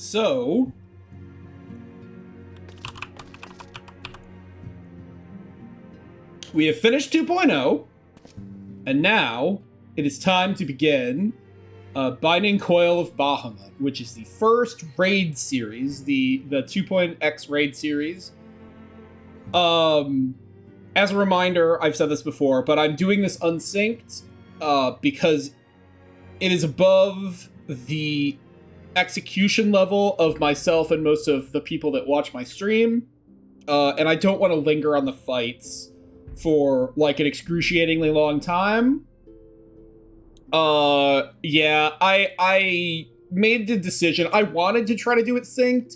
So, we have finished 2.0, and now it is time to begin Binding Coil of Bahamut, which is the first raid series, the 2.x raid series. As a reminder, I've said this before, but I'm doing this unsynced because it is above the execution level of myself and most of the people that watch my stream, and I don't want to linger on the fights for like an excruciatingly long time. Yeah, I made the decision. I wanted to try to do it synced.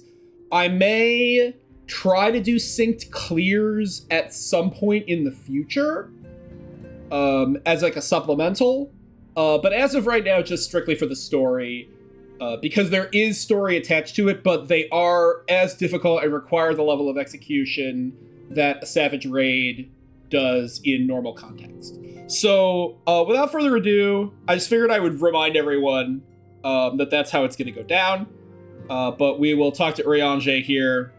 I may try to do synced clears at some point in the future, as like a supplemental. But as of right now, just strictly for the story, because there is story attached to it, but they are as difficult and require the level of execution that a Savage Raid does in normal context. So, without further ado, I just figured I would remind everyone that that's how it's going to go down. But we will talk to Urianger here,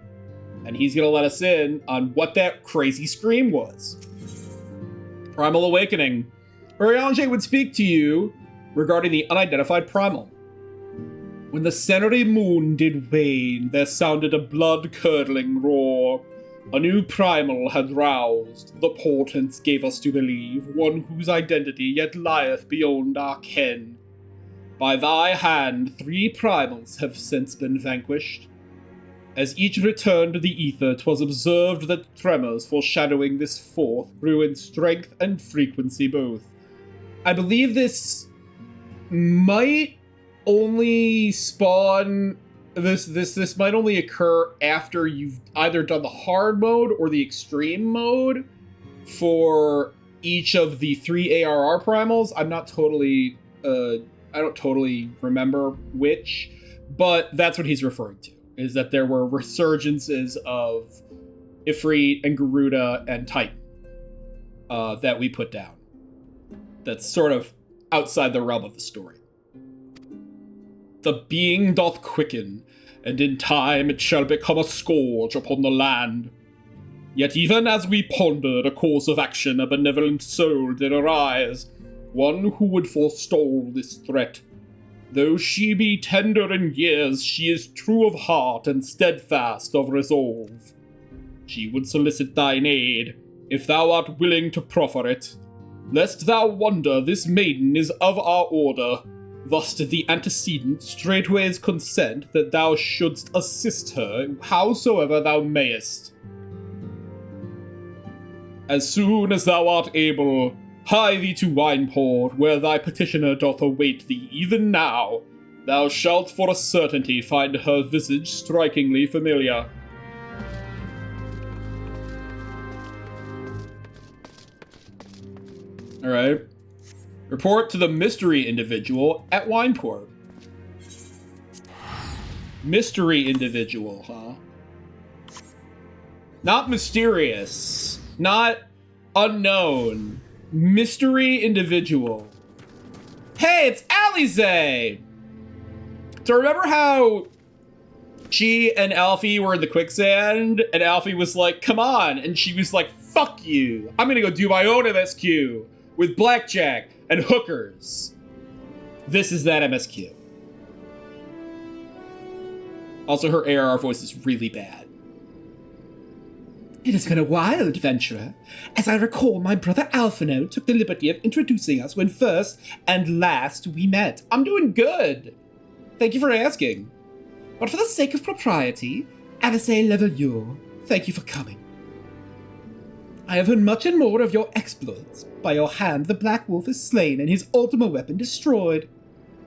and he's going to let us in on what that crazy scream was. Primal Awakening. Urianger would speak to you regarding the unidentified primal. When the century moon did wane, there sounded a blood-curdling roar. A new primal had roused, the portents gave us to believe, one whose identity yet lieth beyond our ken. By thy hand 3 primals have since been vanquished. As each returned to the ether, 'twas observed that tremors foreshadowing this fourth grew in strength and frequency both. I believe this might only spawn... This might only occur after you've either done the hard mode or the extreme mode for each of the 3 ARR primals. I'm not totally... I don't totally remember which, but that's what he's referring to, is that there were resurgences of Ifrit and Garuda and Titan that we put down. That's sort of outside the realm of the story. The being doth quicken, and in time it shall become a scourge upon the land. Yet even as we pondered a course of action, a benevolent soul did arise, one who would forestall this threat. Though she be tender in years, she is true of heart and steadfast of resolve. She would solicit thine aid, if thou art willing to proffer it. Lest thou wonder, this maiden is of our order. Thus did the antecedent straightways consent that thou shouldst assist her howsoever thou mayest. As soon as thou art able, hie thee to Wineport, where thy petitioner doth await thee even now. Thou shalt for a certainty find her visage strikingly familiar. Alright. Report to the mystery individual at Wineport. Mystery individual, huh? Not mysterious. Not unknown. Mystery individual. Hey, it's Alize! So remember how she and Alfie were in the quicksand, and Alfie was like, come on, and she was like, fuck you. I'm gonna go do my own MSQ with blackjack and hookers. This is that MSQ. Also, her ARR voice is really bad. It has been a while, adventurer. As I recall, my brother Alphino took the liberty of introducing us when first and last we met. I'm doing good. Thank you for asking. But for the sake of propriety, Alice Levelure, thank you for coming. I have heard much and more of your exploits. By your hand, the Black Wolf is slain and his ultimate weapon destroyed.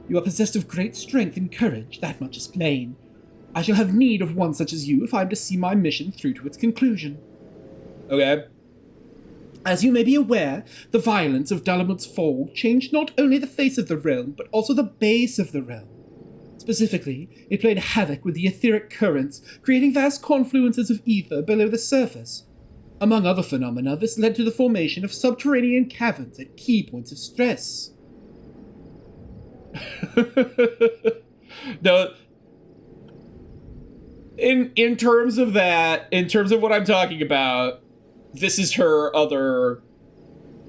You are possessed of great strength and courage, that much is plain. I shall have need of one such as you if I am to see my mission through to its conclusion. Okay. As you may be aware, the violence of Dalamut's fall changed not only the face of the realm, but also the base of the realm. Specifically, it played havoc with the etheric currents, creating vast confluences of ether below the surface. Among other phenomena, this led to the formation of subterranean caverns at key points of stress. In terms of that, in terms of what I'm talking about, this is her other.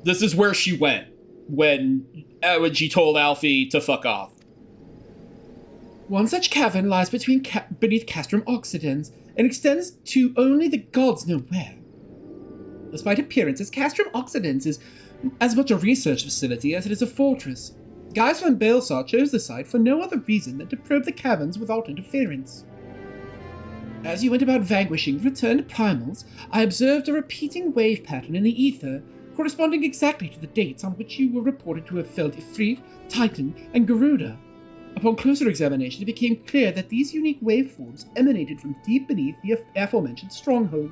This is where she went when she told Alfie to fuck off. One such cavern lies beneath Castrum Occidens and extends to only the gods know where. Despite appearances, Castrum Occidens is as much a research facility as it is a fortress. Gaius von Balesar chose the site for no other reason than to probe the caverns without interference. As you went about vanquishing returned primals, I observed a repeating wave pattern in the ether, corresponding exactly to the dates on which you were reported to have felled Ifrit, Titan, and Garuda. Upon closer examination, it became clear that these unique waveforms emanated from deep beneath the aforementioned stronghold.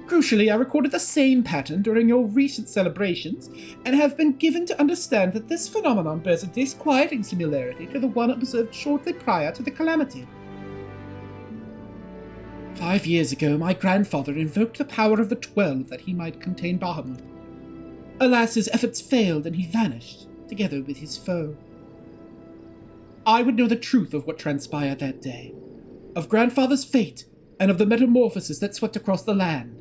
Crucially, I recorded the same pattern during your recent celebrations, and have been given to understand that this phenomenon bears a disquieting similarity to the one observed shortly prior to the calamity. 5 years ago, my grandfather invoked the power of the 12 that he might contain Bahamut. Alas, his efforts failed, and he vanished, together with his foe. I would know the truth of what transpired that day, of grandfather's fate, and of the metamorphosis that swept across the land.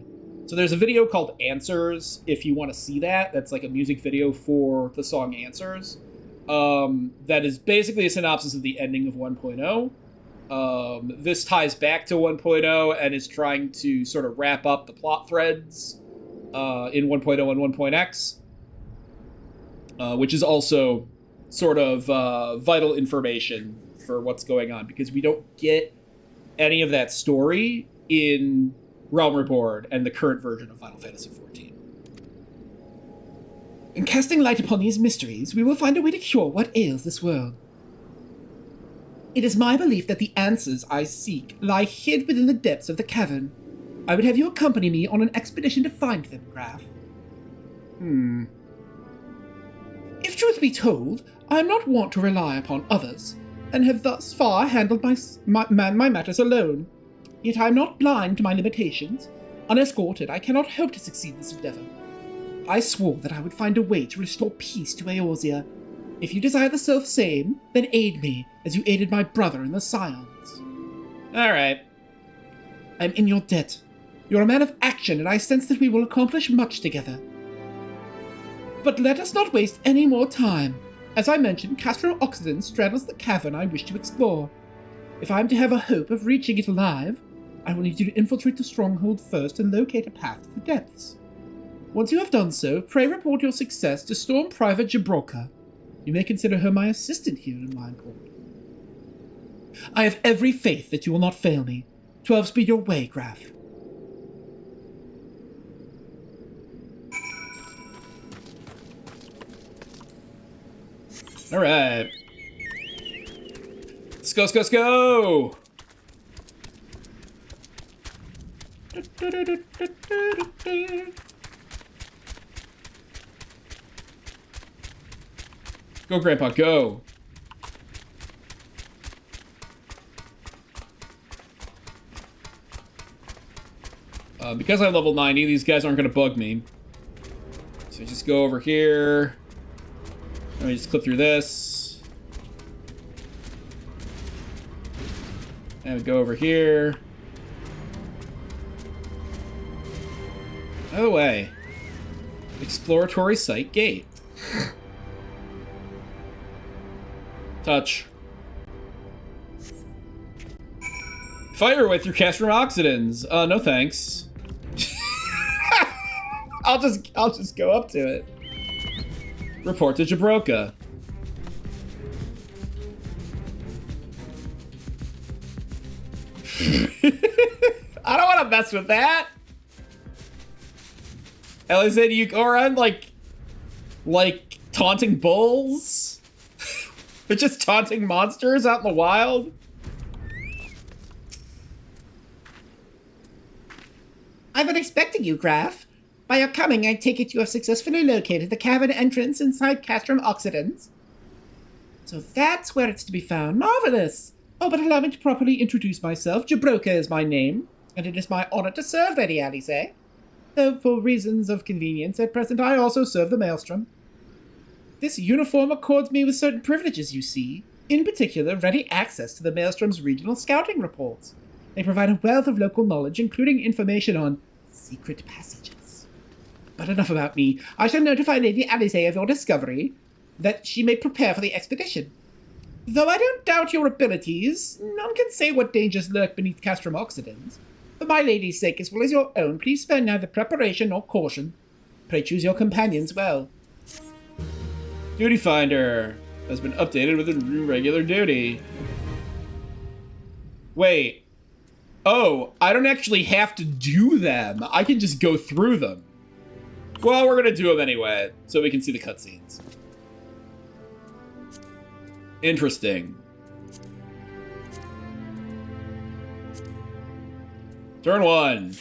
So there's a video called Answers, if you want to see that. That's like a music video for the song Answers. That is basically a synopsis of the ending of 1.0. This ties back to 1.0 and is trying to sort of wrap up the plot threads in 1.0 and 1.x, which is also sort of vital information for what's going on, because we don't get any of that story in Realm Reborn and the current version of Final Fantasy XIV. In casting light upon these mysteries, we will find a way to cure what ails this world. It is my belief that the answers I seek lie hid within the depths of the cavern. I would have you accompany me on an expedition to find them, Graf. If truth be told, I am not wont to rely upon others, and have thus far handled my matters alone. Yet I am not blind to my limitations. Unescorted, I cannot hope to succeed in this endeavor. I swore that I would find a way to restore peace to Eorzea. If you desire the self-same, then aid me, as you aided my brother in the Scions. Alright. I am in your debt. You're a man of action, and I sense that we will accomplish much together. But let us not waste any more time. As I mentioned, Castrum Occidens straddles the cavern I wish to explore. If I am to have a hope of reaching it alive, I will need you to infiltrate the stronghold first and locate a path to the depths. Once you have done so, pray report your success to Storm Private Jabroka. You may consider her my assistant here in Wineport. I have every faith that you will not fail me. 12 speed your way, Graf. Alright. Let's go, let's go, let's go! Go, Grandpa, go! Because I'm level 90, these guys aren't going to bug me. So just go over here. Let me just clip through this. And we go over here. By the way, exploratory site gate. Touch. Fire with your Castrum Occidens. No thanks. I'll just go up to it. Report to Jabroka. I don't want to mess with that. Alexander, you go around like taunting bulls? They're just taunting monsters out in the wild? I've been expecting you, Graf. By your coming, I take it you have successfully located the cavern entrance inside Castrum Occidens. So that's where it's to be found. Marvelous! Oh, but allow me to properly introduce myself. Jabroka is my name, and it is my honor to serve Lady Alice. Though for reasons of convenience at present, I also serve the Maelstrom. This uniform accords me with certain privileges, you see. In particular, ready access to the Maelstrom's regional scouting reports. They provide a wealth of local knowledge, including information on secret passages. But enough about me. I shall notify Lady Alice of your discovery, that she may prepare for the expedition. Though I don't doubt your abilities, none can say what dangers lurk beneath Castrum Occidens. For my lady's sake as well as your own, please spare neither preparation nor caution. Pray choose your companions well. Duty Finder has been updated with a new regular duty. Wait. Oh, I don't actually have to do them. I can just go through them. Well, we're gonna do them anyway, so we can see the cutscenes. Interesting. Turn 1.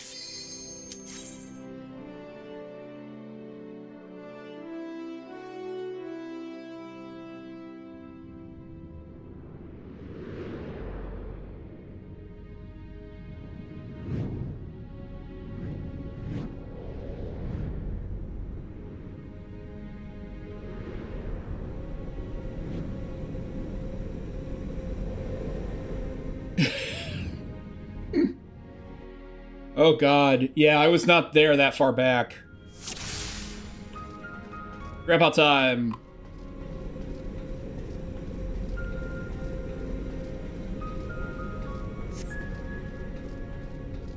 Oh god, yeah, I was not there that far back. Grandpa time.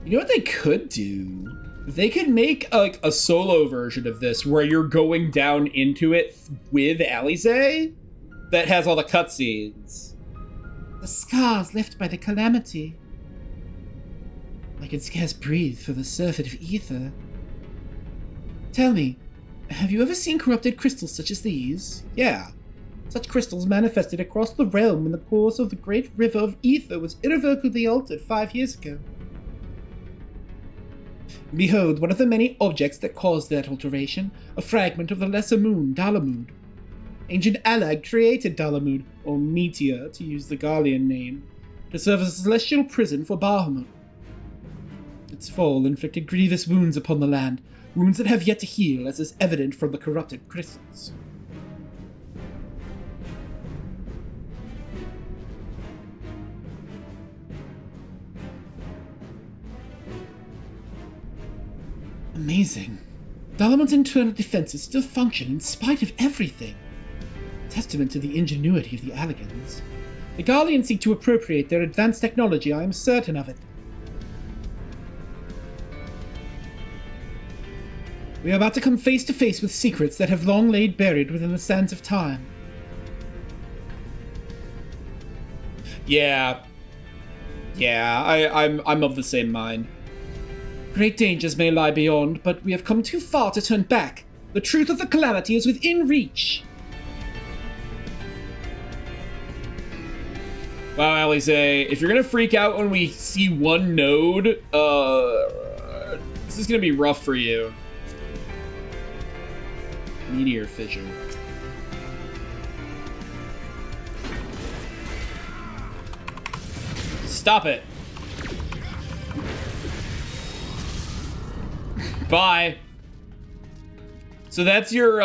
You know what they could do? They could make like a solo version of this where you're going down into it with Alice that has all the cutscenes. The scars left by the calamity. I can scarce breathe for the surfeit of ether. Tell me, have you ever seen corrupted crystals such as these? Yeah. Such crystals manifested across the realm when the course of the great river of ether was irrevocably altered 5 years ago. Behold, one of the many objects that caused that alteration, a fragment of the lesser moon, Dalamud. Ancient Allag created Dalamud, or Meteor, to use the Garlean name, to serve as a celestial prison for Bahamut. Its fall inflicted grievous wounds upon the land, wounds that have yet to heal, as is evident from the corrupted crystals. Amazing. Dalamud's internal defenses still function in spite of everything. Testament to the ingenuity of the Allegans. The Garleans seek to appropriate their advanced technology, I am certain of it. We are about to come face to face with secrets that have long laid buried within the sands of time. Yeah, I'm of the same mind. Great dangers may lie beyond, but we have come too far to turn back. The truth of the calamity is within reach. Wow, Alice, if you're gonna freak out when we see one node, this is gonna be rough for you. Meteor fissure. Stop it. Bye. So that's your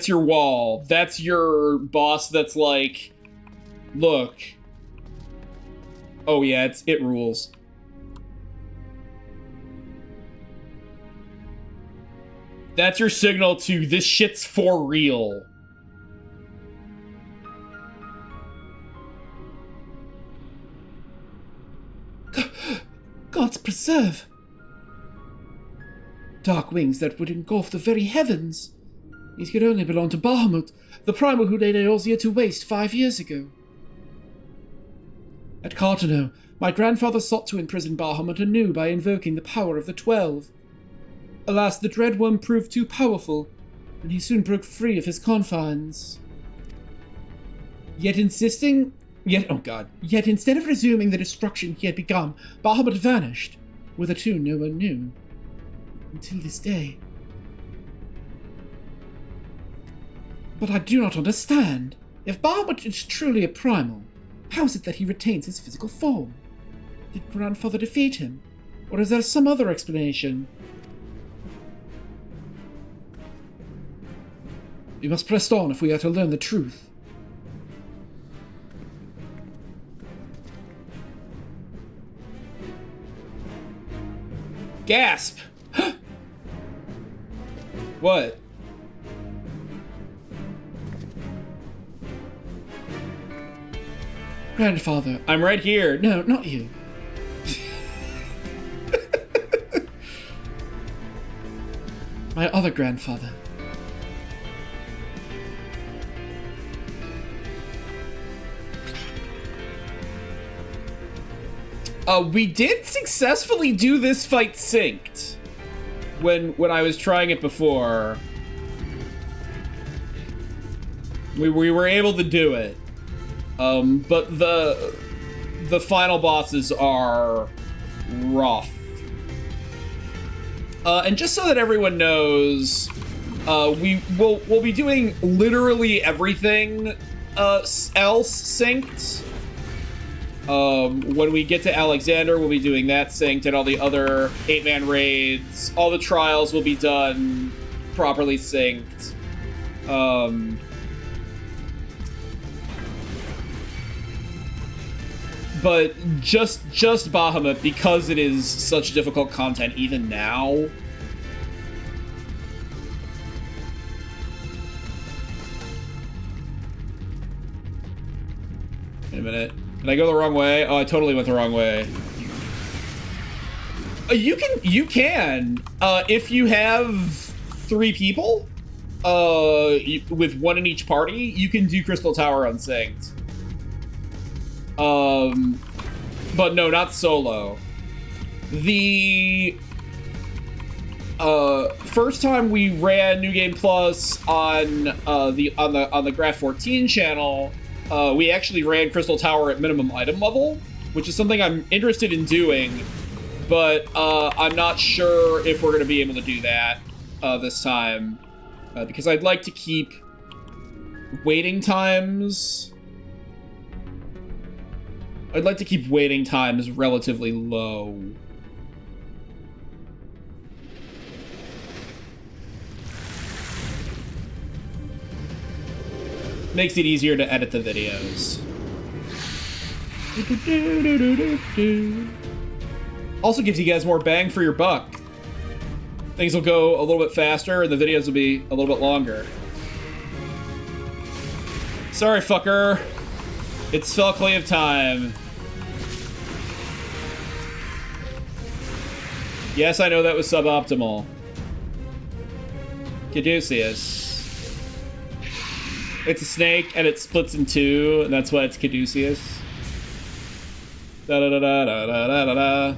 wall. That's your boss that's like, look. Oh yeah, it rules. That's your signal to this shit's for real. Gods preserve. Dark wings that would engulf the very heavens. These could only belong to Bahamut, the primal who laid Eorzea to waste 5 years ago. At Cartano, my grandfather sought to imprison Bahamut anew by invoking the power of the 12. Alas, the dread worm proved too powerful, and he soon broke free of his confines. Yet instead of resuming the destruction he had begun, Bahamut vanished, whitherto no one knew. Until this day. But I do not understand. If Bahamut is truly a primal, how is it that he retains his physical form? Did grandfather defeat him? Or is there some other explanation? We must press on if we are to learn the truth. Gasp! What? Grandfather. I'm right here. No, not you. My other grandfather. We did successfully do this fight synced when I was trying it before. We were able to do it. But the final bosses are rough. And just so that everyone knows, we'll be doing literally everything else synced. When we get to Alexander, we'll be doing that synced, and all the other 8-man raids, all the trials will be done properly synced. But just Bahamut, because it is such difficult content even now. Wait a minute. Did I go the wrong way? Oh, I totally went the wrong way. You can, if you have 3 people, with 1 in each party, you can do Crystal Tower unsynced. But no, not solo. The first time we ran New Game Plus on the Graph 14 channel, we actually ran Crystal Tower at minimum item level, which is something I'm interested in doing, but I'm not sure if we're going to be able to do that this time, because I'd like to keep waiting times. I'd like to keep waiting times relatively low. Makes it easier to edit the videos. Also gives you guys more bang for your buck. Things will go a little bit faster and the videos will be a little bit longer. Sorry, fucker. It's Felclave time. Yes, I know that was suboptimal. Caduceus. It's a snake and it splits in 2, and that's why it's Caduceus. Da da da da da da da da.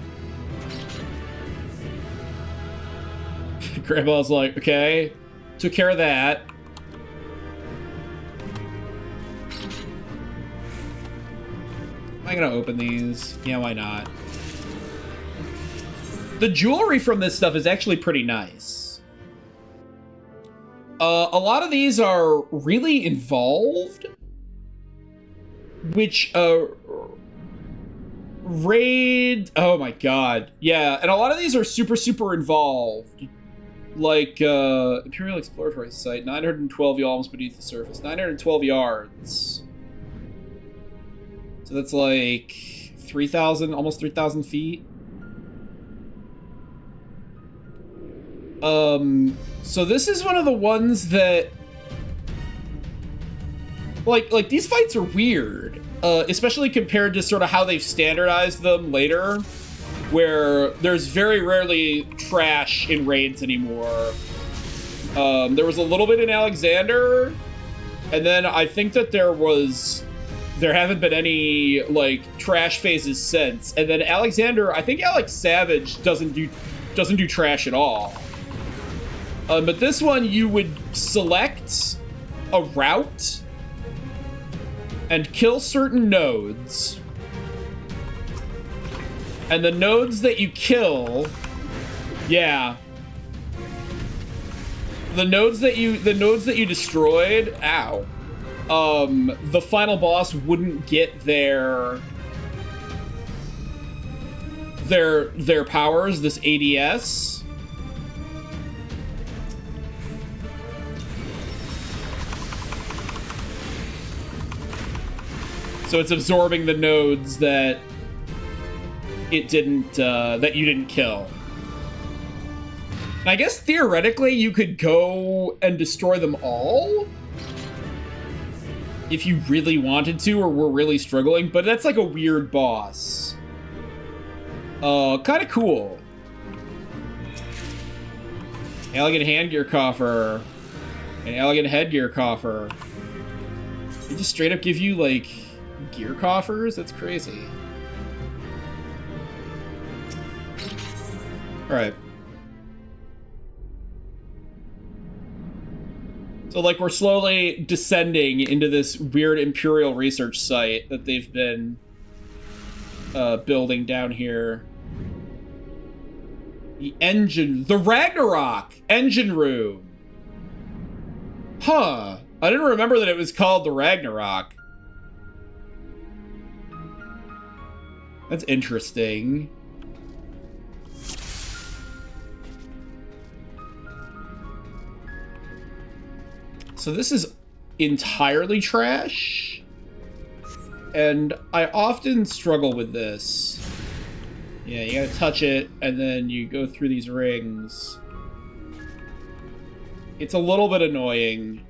Grandpa's like, okay, took care of that. Am I gonna open these? Yeah, why not? The jewelry from this stuff is actually pretty nice. A lot of these are really involved, which raid. Oh my god, yeah, and a lot of these are super involved. Like Imperial Exploratory Site, 912 yalms beneath the surface, 912 yards. So that's like 3,000, almost 3,000 feet. So this is one of the ones that, like these fights are weird, especially compared to sort of how they've standardized them later, where there's very rarely trash in raids anymore. There was a little bit in Alexander, and then I think that there haven't been any, like, trash phases since. And then Alexander, I think Alex Savage doesn't do trash at all. But this one, you would select a route and kill certain nodes. And the nodes that you kill, yeah. The nodes that you destroyed, ow. The final boss wouldn't get their powers, this ADS. So it's absorbing the nodes that it didn't, that you didn't kill. I guess theoretically you could go and destroy them all if you really wanted to or were really struggling, but that's like a weird boss. Kind of cool. Elegant handgear coffer. An elegant headgear coffer. They just straight up give you, like, gear coffers? That's crazy. Alright. So, like, we're slowly descending into this weird Imperial research site that they've been building down here. The Ragnarok engine room. Huh. I didn't remember that it was called the Ragnarok. That's interesting. So this is entirely trash, and I often struggle with this. Yeah, you gotta touch it, and then you go through these rings. It's a little bit annoying.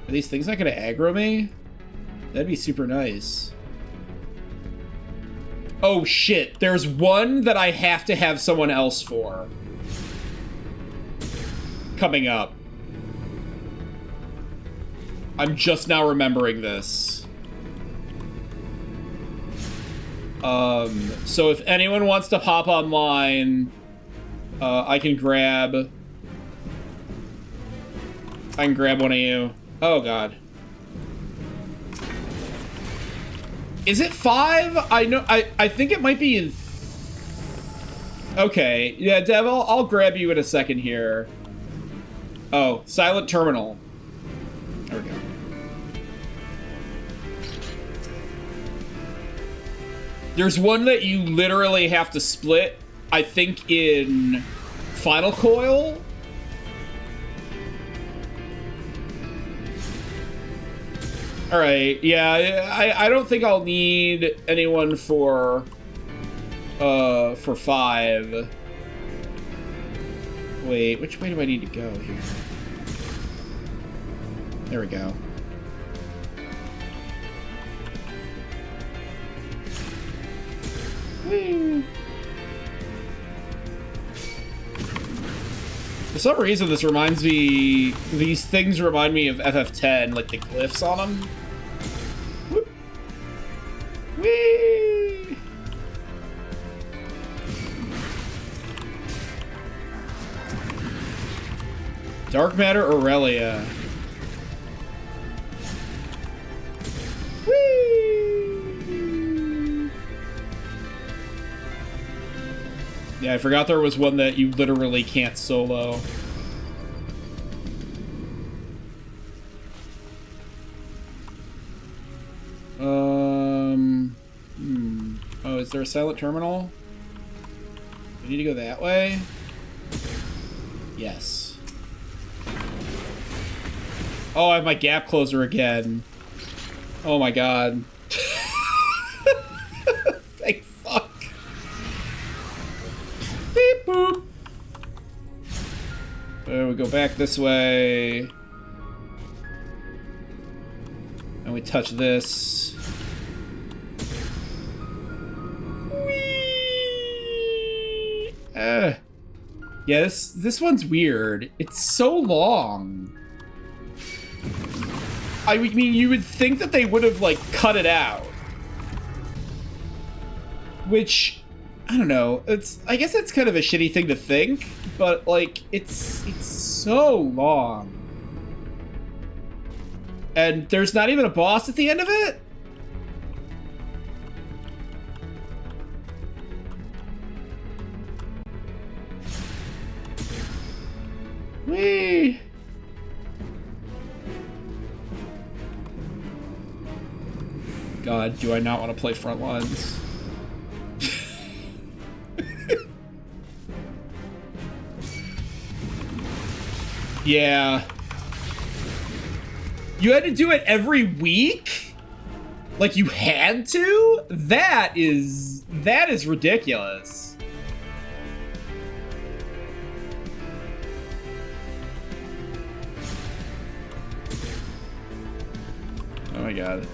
Are these things not gonna aggro me? That'd be super nice. Oh shit, there's one that I have to have someone else for. Coming up. I'm just now remembering this. So if anyone wants to pop online, I can grab one of you. Oh god. Is it 5? I think it might be in... Okay, yeah, Dev, I'll grab you in a second here. Oh, silent terminal. There we go. There's one that you literally have to split, I think in Final Coil. Alright, yeah, I don't think I'll need anyone for 5. Wait, which way do I need to go here? There we go. Whee. For some reason, this reminds me... These things remind me of FF10, like the glyphs on them. Whoop. Whee! Dark Matter Aurelia. Whee! Yeah, I forgot there was one that you literally can't solo. Oh, is there a silent terminal? We need to go that way? Yes. Oh, I have my gap closer again. Oh my god. Thank fuck. Beep boop. We go back this way. And we touch this. Whee! Yeah, this one's weird. It's so long. I mean, you would think that they would have, like, cut it out. Which, I don't know. I guess it's kind of a shitty thing to think, but, like, it's so long. And there's not even a boss at the end of it? Whee! God, do I not want to play Frontlines? Yeah. You had to do it every week? Like, you had to? That is ridiculous. Oh my god.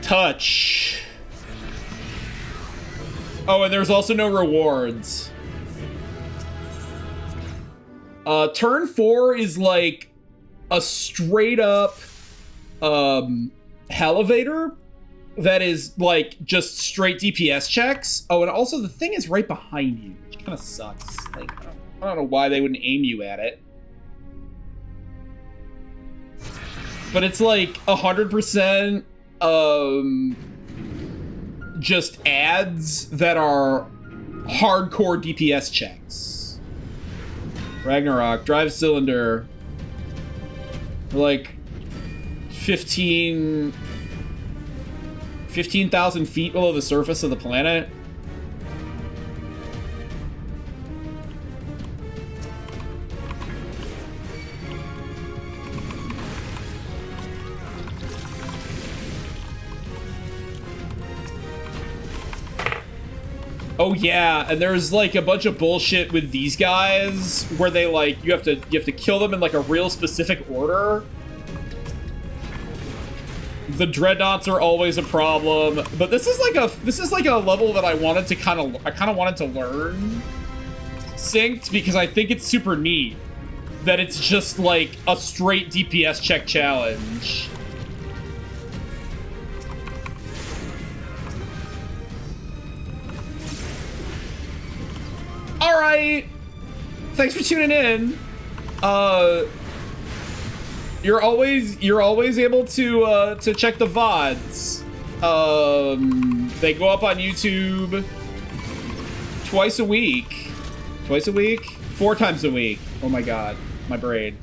Touch. Oh, and there's also no rewards. Turn 4 is like a straight up elevator that is like just straight DPS checks. Oh, and also the thing is right behind you, which kind of sucks. Like, I don't know why they wouldn't aim you at it. But it's like 100% just ads that are hardcore DPS checks. Ragnarok, drive cylinder. Like 15,000 feet below the surface of the planet. Oh yeah, and there's like a bunch of bullshit with these guys where they like you have to kill them in like a real specific order. The dreadnoughts are always a problem, but this is like a level that I kind of wanted to learn synced because I think it's super neat that it's just like a straight DPS check challenge. All right, thanks for tuning in. You're always able to check the VODs. They go up on YouTube twice a week. 4 times a week. Oh my god, my brain.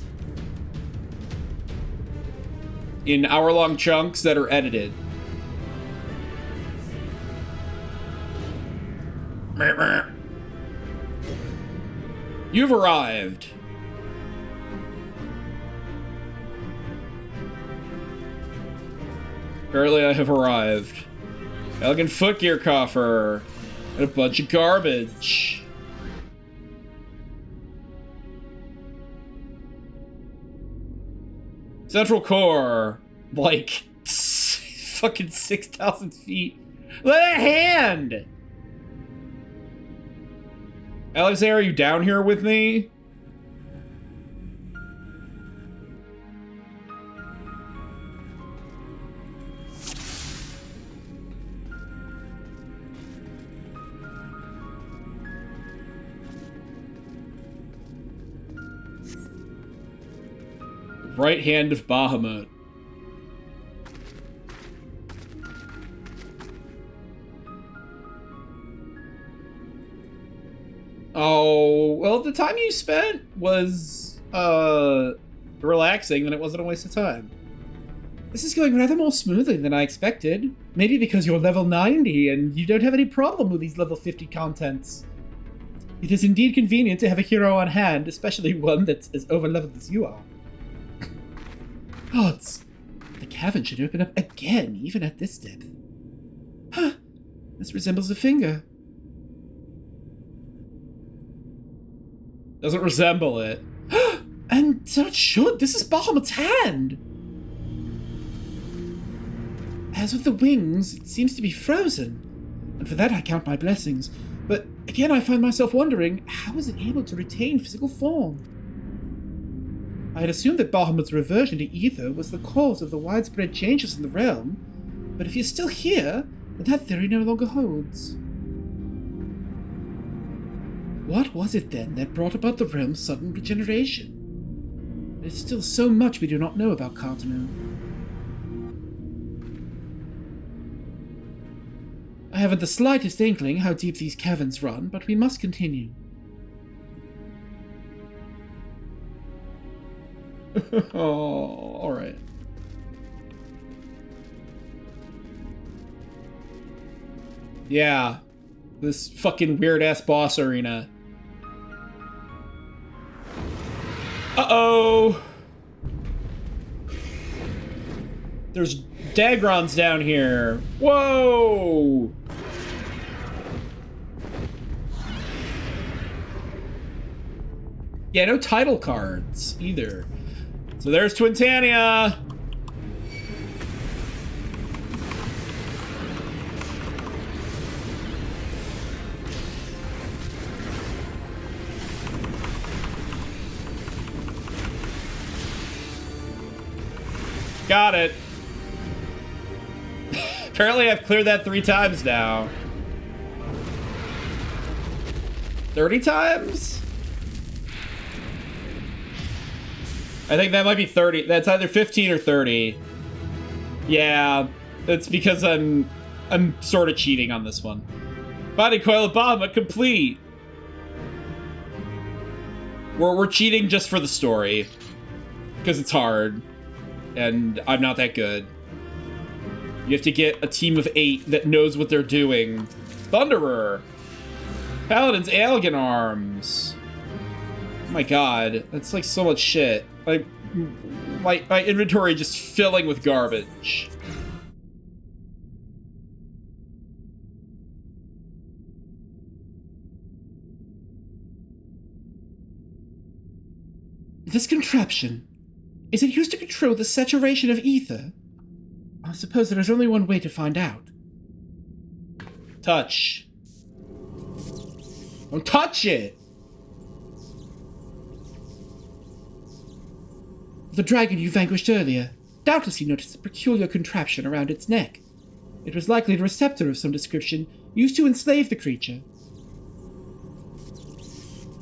In hour-long chunks that are edited. You've arrived. Apparently I have arrived. Elegant footgear coffer. And a bunch of garbage. Central core. Like, fucking 6,000 feet. Let a hand! Alexander, are you down here with me? Right hand of Bahamut. Oh, well, the time you spent was, relaxing, and it wasn't a waste of time. This is going rather more smoothly than I expected. Maybe because you're level 90 and you don't have any problem with these level 50 contents. It is indeed convenient to have a hero on hand, especially one that's as over-leveled as you are. Gods, the cavern should open up again, even at this depth. Huh, this resembles a finger. Doesn't resemble it. And so it should. This is Bahamut's hand. As with the wings, it seems to be frozen. And for that I count my blessings. But again I find myself wondering, how is it able to retain physical form? I had assumed that Bahamut's reversion to ether was the cause of the widespread changes in the realm. But if he's still here, then that theory no longer holds. What was it then that brought about the realm's sudden regeneration? There's still so much we do not know about Cartanu. I haven't the slightest inkling how deep these caverns run, but we must continue. Oh, alright. Yeah. This fucking weird-ass boss arena. Uh-oh! There's Dagrons down here. Whoa! Yeah, no title cards either. So there's Twintania. Got it. Apparently I've cleared that 3 times now. 30 times? I think that might be 30. That's either 15 or 30. Yeah, that's because I'm sort of cheating on this one. Binding Coil Obama complete. We're cheating just for the story. Because it's hard. And I'm not that good. You have to get a team of 8 that knows what they're doing. Thunderer. Paladin's Algan Arms. Oh my god, that's like so much shit. Like, my inventory just filling with garbage. This contraption, is it used to control the saturation of ether? I suppose there is only one way to find out. Touch. Don't touch it! The dragon you vanquished earlier. Doubtless you noticed a peculiar contraption around its neck. It was likely a receptor of some description, used to enslave the creature.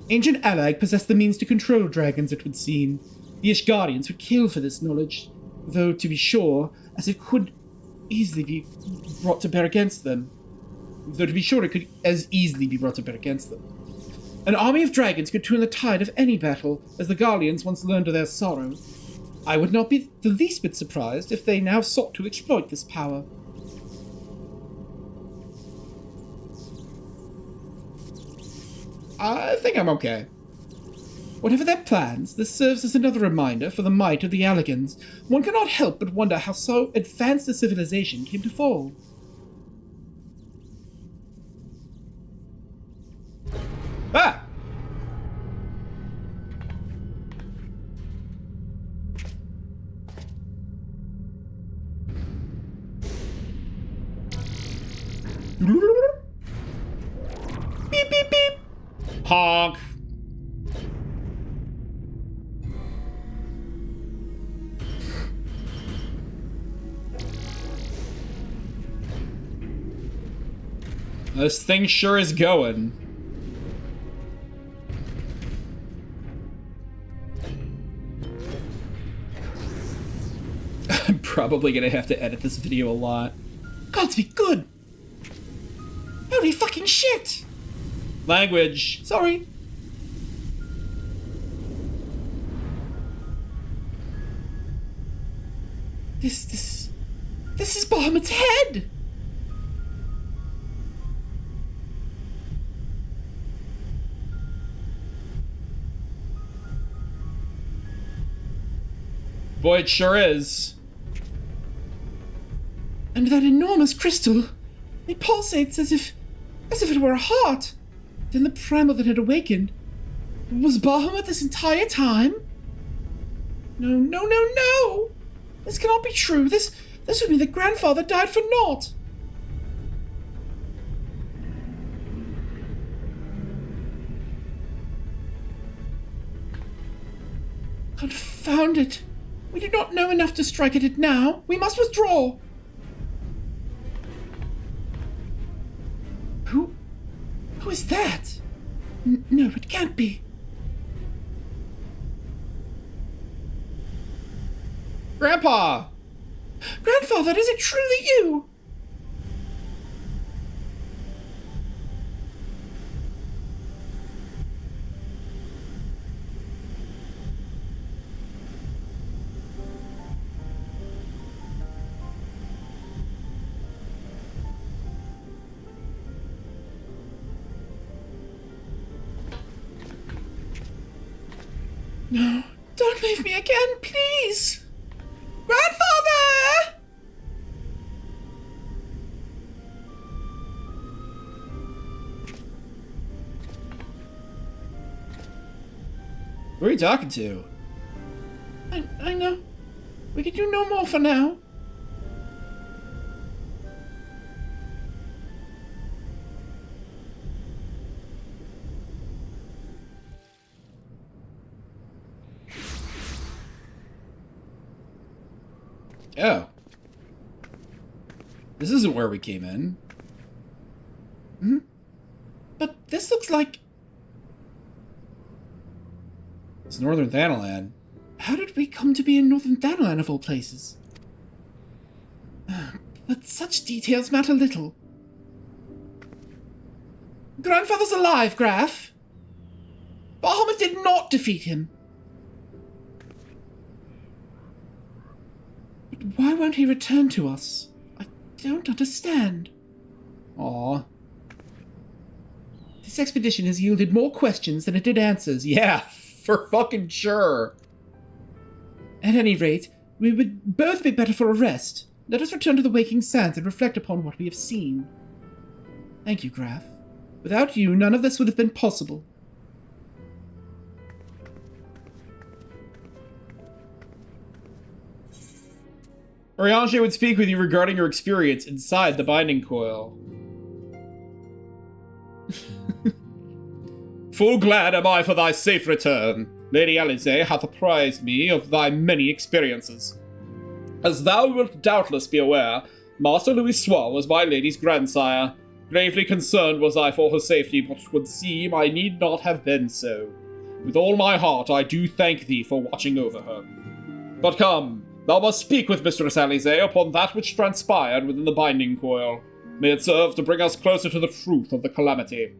Ancient Allag possessed the means to control dragons, it would seem. The Ishgardians would kill for this knowledge, though, to be sure, as it could easily be brought to bear against them. An army of dragons could turn the tide of any battle, as the Garleans once learned to their sorrow. I would not be the least bit surprised if they now sought to exploit this power. I think I'm okay. Whatever their plans, this serves as another reminder for the might of the Allegans. One cannot help but wonder how so advanced a civilization came to fall. Ah! Beep, beep, beep. Honk. This thing sure is going. I'm probably gonna have to edit this video a lot. Gods be good! Holy fucking shit! Language. Sorry. This is Bahamut's head! Boy, it sure is. And that enormous crystal, it pulsates as if it were a heart. Then the primal that had awakened, was Bahamut this entire time? No. This cannot be true. This would mean that grandfather died for naught. Confound it. We do not know enough to strike at it now. We must withdraw. Who is that? No, it can't be. Grandpa! Grandfather, is it truly you? Save me again, please! Grandfather! Who are you talking to? I know. We can do no more for now. Oh. This isn't where we came in. Hmm? But this looks like... It's Northern Thanalan. How did we come to be in Northern Thanalan of all places? But such details matter little. Grandfather's alive, Graf. Bahamut did not defeat him. But why won't he return to us? I don't understand. Aw. This expedition has yielded more questions than it did answers. Yeah, for fucking sure. At any rate, we would both be better for a rest. Let us return to the waking sands and reflect upon what we have seen. Thank you, Graf. Without you, none of this would have been possible. Oriange would speak with you regarding your experience inside the Binding Coil. Full glad am I for thy safe return. Lady Alize hath apprised me of thy many experiences. As thou wilt doubtless be aware, Master Louis Soir was my lady's grandsire. Gravely concerned was I for her safety, but 'twould seem I need not have been so. With all my heart I do thank thee for watching over her. But come, thou must speak with Mistress Alize upon that which transpired within the Binding Coil. May it serve to bring us closer to the truth of the calamity.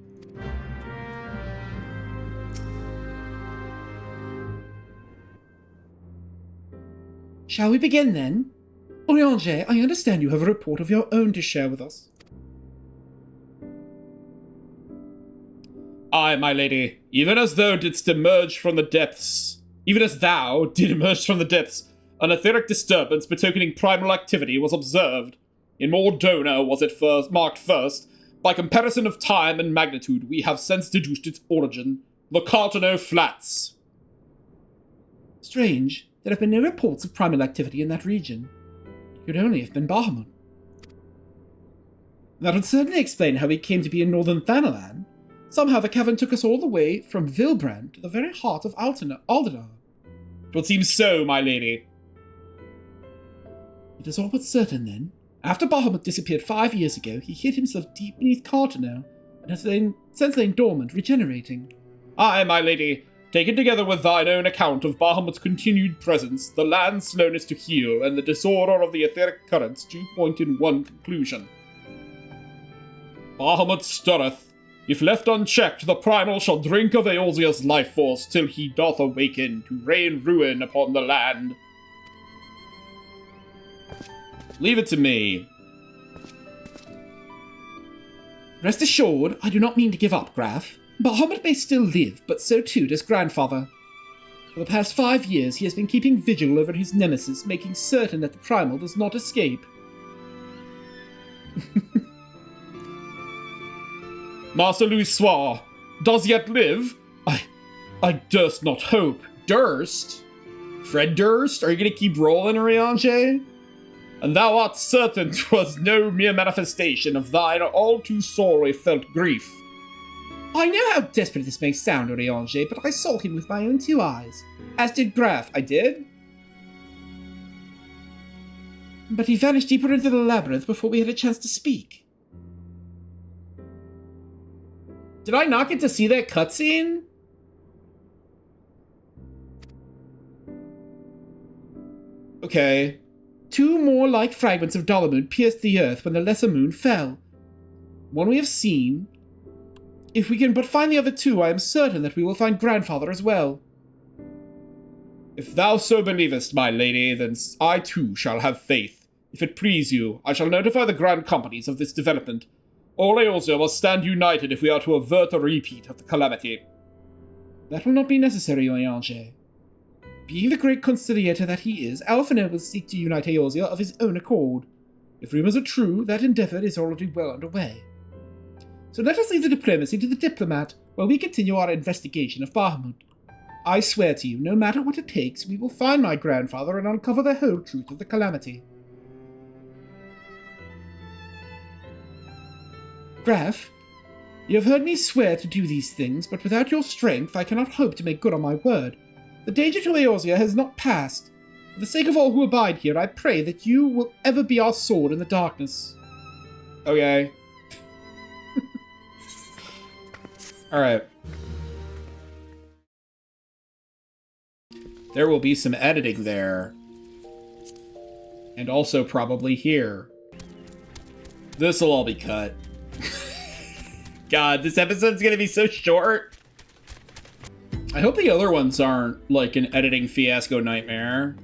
Shall we begin, then? Oriange, I understand you have a report of your own to share with us. Aye, my lady, even as thou didst emerge from the depths, an etheric disturbance betokening primal activity was observed. In Mordona was it marked first. By comparison of time and magnitude, we have since deduced its origin, the Cartano Flats. Strange. There have been no reports of primal activity in that region. It could only have been Bahamut. That would certainly explain how we came to be in Northern Thanalan. Somehow the cavern took us all the way from Vilbrand to the very heart of Aldadar. It would seem so, my lady. It is all but certain, then. After Bahamut disappeared 5 years ago, he hid himself deep beneath Cartano, and has since lain dormant, regenerating. Aye, my lady. Taken together with thine own account of Bahamut's continued presence, the land's slowness to heal, and the disorder of the etheric currents do point in one conclusion. Bahamut stirreth. If left unchecked, the primal shall drink of Eolzia's life force till he doth awaken to rain ruin upon the land. Leave it to me. Rest assured, I do not mean to give up, Graf. Bahamut may still live, but so too does Grandfather. For the past 5 years, he has been keeping vigil over his nemesis, making certain that the primal does not escape. Master Louis Soir does yet live? I durst not hope. Durst? Fred Durst? Are you gonna keep rolling, Oriange? And thou art certain 'twas no mere manifestation of thine all too sorely felt grief. I know how desperate this may sound, Oriange, but I saw him with my own 2 eyes. As did Graf. I did? But he vanished deeper into the labyrinth before we had a chance to speak. Did I not get to see that cutscene? Okay. 2 more like fragments of Dolomoon pierced the earth when the lesser moon fell. One we have seen. If we can but find the other 2, I am certain that we will find Grandfather as well. If thou so believest, my lady, then I too shall have faith. If it please you, I shall notify the Grand Companies of this development. All Eolzia must stand united if we are to avert a repeat of the calamity. That will not be necessary, Oriange. Being the great conciliator that he is, Alphinaud will seek to unite Eorzea of his own accord. If rumors are true, that endeavor is already well underway. So let us leave the diplomacy to the diplomat, while we continue our investigation of Bahamut. I swear to you, no matter what it takes, we will find my grandfather and uncover the whole truth of the calamity. Graf, you have heard me swear to do these things, but without your strength I cannot hope to make good on my word. The danger to Eorzea has not passed. For the sake of all who abide here, I pray that you will ever be our sword in the darkness. Okay. Alright. There will be some editing there. And also probably here. This'll all be cut. God, this episode's gonna be so short. I hope the other ones aren't like an editing fiasco nightmare.